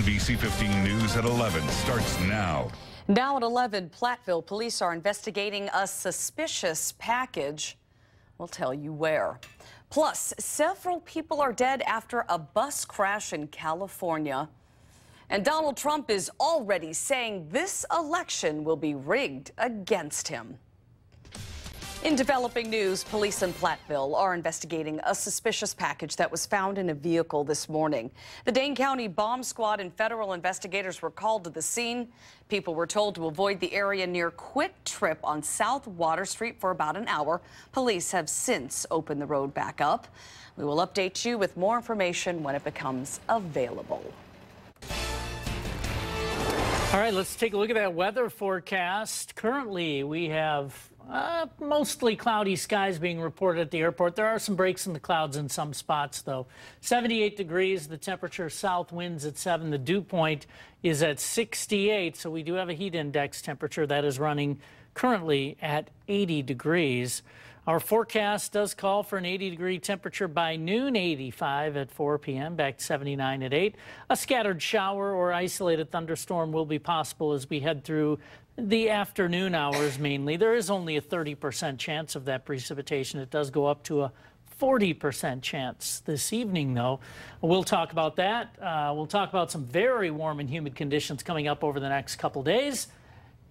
NBC 15 News at 11 starts now. Now at 11, Platteville police are investigating a suspicious package. We'll tell you where. Plus, several people are dead after a bus crash in California. And Donald Trump is already saying this election will be rigged against him. In developing news, police in Platteville are investigating a suspicious package that was found in a vehicle this morning. The Dane County Bomb Squad and federal investigators were called to the scene. People were told to avoid the area near Quick Trip on South Water Street for about an hour. Police have since opened the road back up. We will update you with more information when it becomes available. All right, let's take a look at that weather forecast. Currently, we have mostly cloudy skies being reported at the airport. There are some breaks in the clouds in some spots, though. 78 degrees, the temperature, south winds at 7. The dew point is at 68, so we do have a heat index temperature that is running currently at 80 degrees. Our forecast does call for an 80-degree temperature by noon, 85 at 4 p.m., back to 79 at 8. A scattered shower or isolated thunderstorm will be possible as we head through the afternoon hours mainly. There is only a 30% chance of that precipitation. It does go up to a 40% chance this evening, though. We'll talk about that. We'll talk about some very warm and humid conditions coming up over the next couple days.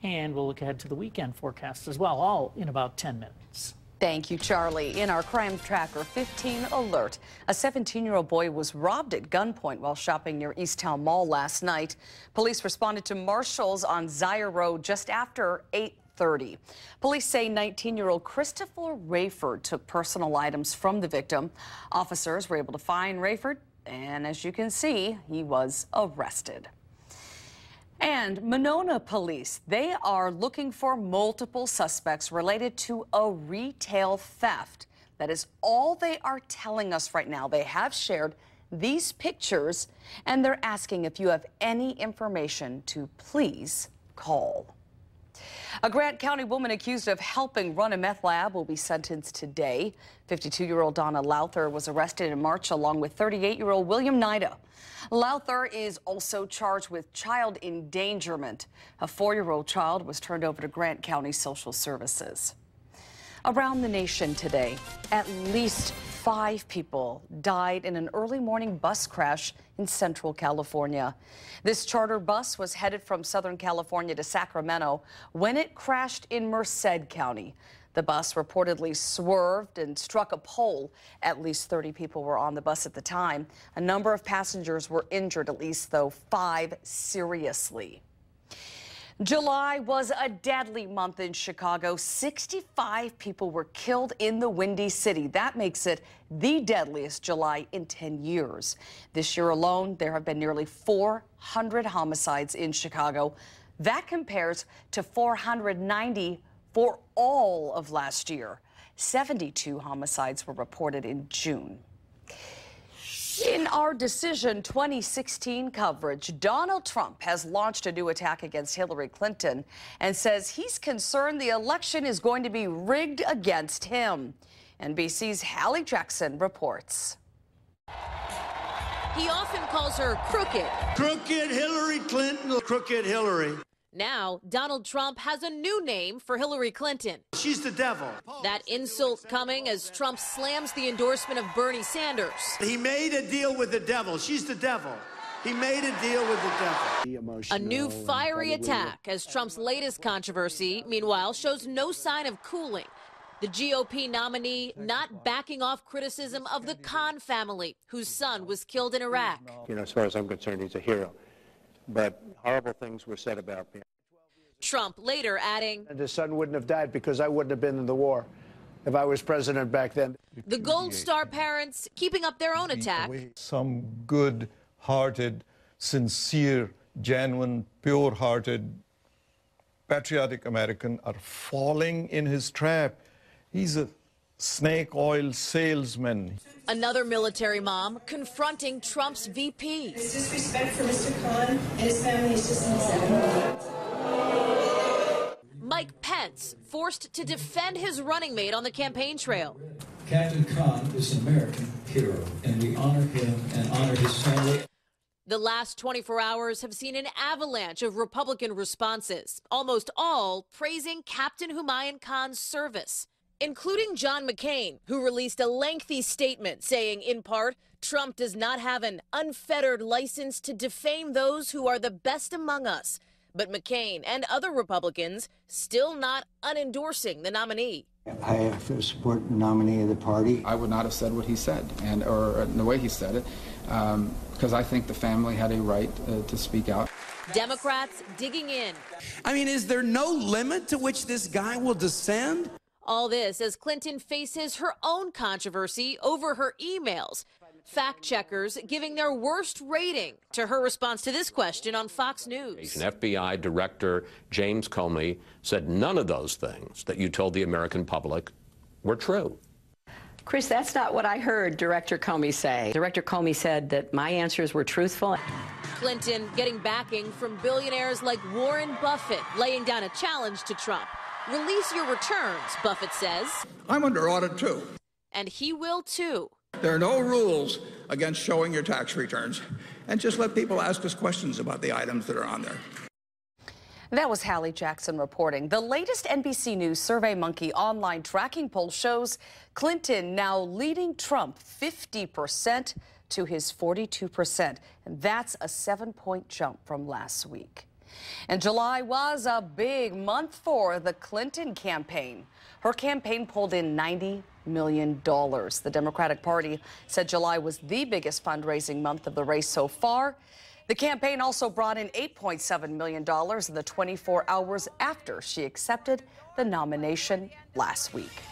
And we'll look ahead to the weekend forecast as well, all in about 10 minutes. Thank you, Charlie. In our Crime Tracker 15 alert, a 17-year-old boy was robbed at gunpoint while shopping near Easttown Mall last night. Police responded to Marshalls on Zaire Road just after 8:30. Police say 19-year-old Christopher Rayford took personal items from the victim. Officers were able to find Rayford, and as you can see, he was arrested. And Monona police, they are looking for multiple suspects related to a retail theft. That is all they are telling us right now. They have shared these pictures, and they're asking if you have any information to please call. A Grant County woman accused of helping run a meth lab will be sentenced today. 52-year-old Donna Lowther was arrested in March along with 38-year-old William Nida. Lowther is also charged with child endangerment. A 4-year-old child was turned over to Grant County Social Services. Around the nation today, at least 5 people died in an early morning bus crash in Central California. This charter bus was headed from Southern California to Sacramento when it crashed in Merced County. The bus reportedly swerved and struck a pole. At least 30 people were on the bus at the time. A number of passengers were injured, at least, though 5 seriously. July was a deadly month in Chicago. 65 people were killed in the Windy City. That makes it the deadliest July in 10 years. This year alone, there have been nearly 400 homicides in Chicago. That compares to 490 for all of last year. 72 homicides were reported in June. In our Decision 2016 coverage, Donald Trump has launched a new attack against Hillary Clinton and says he's concerned the election is going to be rigged against him. NBC's Hallie Jackson reports. He often calls her crooked. Crooked Hillary Clinton, crooked Hillary. Now, Donald Trump has a new name for Hillary Clinton. She's the devil. That insult coming as Trump slams the endorsement of Bernie Sanders. He made a deal with the devil. She's the devil. He made a deal with the devil. A new fiery attack as Trump's latest controversy, meanwhile, shows no sign of cooling. The GOP nominee not backing off criticism of the Khan family, whose son was killed in Iraq. You know, as far as I'm concerned, he's a hero. But horrible things were said about me. Trump later adding, And his son wouldn't have died because I wouldn't have been in the war if I was president back then. The Gold Star parents keeping up their own attack. Some good-hearted, sincere, genuine, pure-hearted, patriotic American are falling in his trap. He's a snake oil salesman. Another military mom confronting Trump's VP. His disrespect for Mr. Khan and his family is just unacceptable. Mike Pence forced to defend his running mate on the campaign trail. Captain Khan is an American hero, and we honor him and honor his family. The last 24 hours have seen an avalanche of Republican responses, almost all praising Captain Humayun Khan's service, including John McCain, who released a lengthy statement saying, in part, Trump does not have an unfettered license to defame those who are the best among us. But McCain and other Republicans still not unendorsing the nominee. I have to support the nominee of the party. I would not have said what he said, or the way he said it, because I think the family had a right to speak out. Democrats digging in. I mean, is there no limit to which this guy will descend? All this as Clinton faces her own controversy over her emails. Fact checkers giving their worst rating to her response to this question on Fox News. FBI Director James Comey said none of those things that you told the American public were true. Chris, that's not what I heard Director Comey say. Director Comey said that my answers were truthful. Clinton getting backing from billionaires like Warren Buffett, laying down a challenge to Trump. Release your returns, Buffett says. I'm under audit, too. And he will, too. There are no rules against showing your tax returns. And just let people ask us questions about the items that are on there. That was Hallie Jackson reporting. The latest NBC News SurveyMonkey online tracking poll shows Clinton now leading Trump 50% to his 42%. And that's a 7-point jump from last week. And July was a big month for the Clinton campaign. Her campaign pulled in $90 million. The Democratic Party said July was the biggest fundraising month of the race so far. The campaign also brought in $8.7 million in the 24 hours after she accepted the nomination last week.